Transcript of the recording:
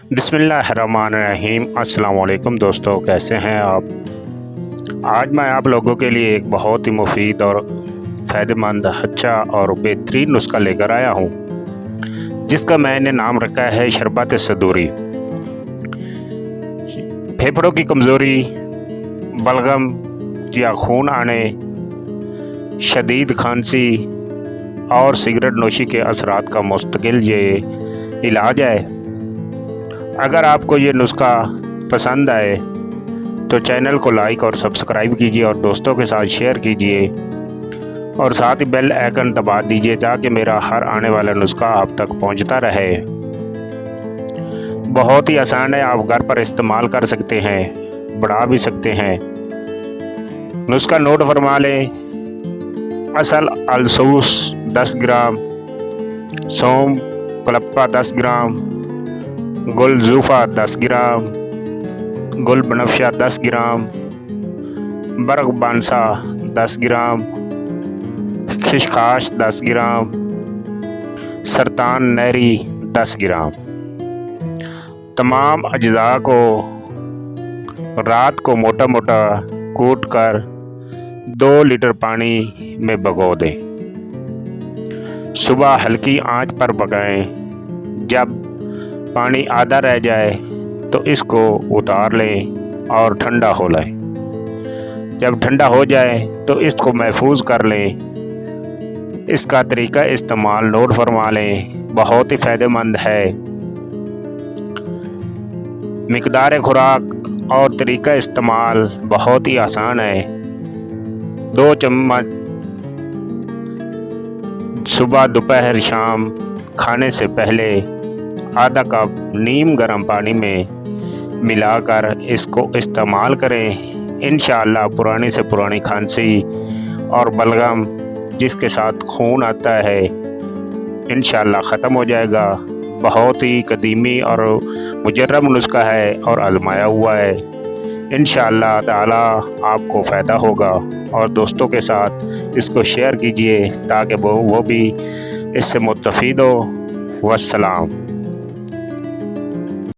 बिस्मिल्लाहिर्रहमानिर्रहीम। अस्सलाम वालेकुम दोस्तों, कैसे हैं आप। आज मैं आप लोगों के लिए एक बहुत ही मुफीद और फ़ायदेमंद, अच्छा और बेहतरीन नुस्खा लेकर आया हूँ, जिसका मैंने नाम रखा है शरबत सदूरी। फेफड़ों की कमज़ोरी, बलगम या खून आने, शदीद खांसी और सिगरेट नोशी के असरात का मुस्तकिल ये इलाज है। अगर आपको ये नुस्खा पसंद आए तो चैनल को लाइक और सब्सक्राइब कीजिए और दोस्तों के साथ शेयर कीजिए और साथ ही बेल आइकन दबा दीजिए ताकि मेरा हर आने वाला नुस्खा आप तक पहुंचता रहे। बहुत ही आसान है, आप घर पर इस्तेमाल कर सकते हैं, बढ़ा भी सकते हैं। नुस्खा नोट फरमा लें। असल अलसूस 10 ग्राम, सौंफ कलप्पा 10 ग्राम, गुल जूफ़ा 10 ग्राम, गुल बनफशा 10 ग्राम, बरग बांसा 10 ग्राम, खिशखाश 10 ग्राम, सरतान नहरी 10 ग्राम। तमाम अज्जा को रात को मोटा मोटा कूट कर 2 लीटर पानी में भिगो दें। सुबह हल्की आंच पर पकाएं। जब पानी आधा रह जाए तो इसको उतार लें और ठंडा हो लें। जब ठंडा हो जाए तो इसको महफूज कर लें। इसका तरीका इस्तेमाल नोट फरमा लें, बहुत ही फ़ायदेमंद है। मिकदार खुराक और तरीका इस्तेमाल बहुत ही आसान है। 2 चम्मच सुबह, दोपहर, शाम खाने से पहले आधा कप नीम गर्म पानी में मिलाकर इसको इस्तेमाल करें। इंशाअल्लाह पुरानी से पुरानी खांसी और बलगम जिसके साथ खून आता है इंशाअल्लाह ख़त्म हो जाएगा। बहुत ही कदीमी और मुजर्रब नुस्खा है और आजमाया हुआ है। इंशाअल्लाह ताला आपको फ़ायदा होगा और दोस्तों के साथ इसको शेयर कीजिए ताकि वो भी इससे मुस्तफ़ीद हो। वस्सलाम।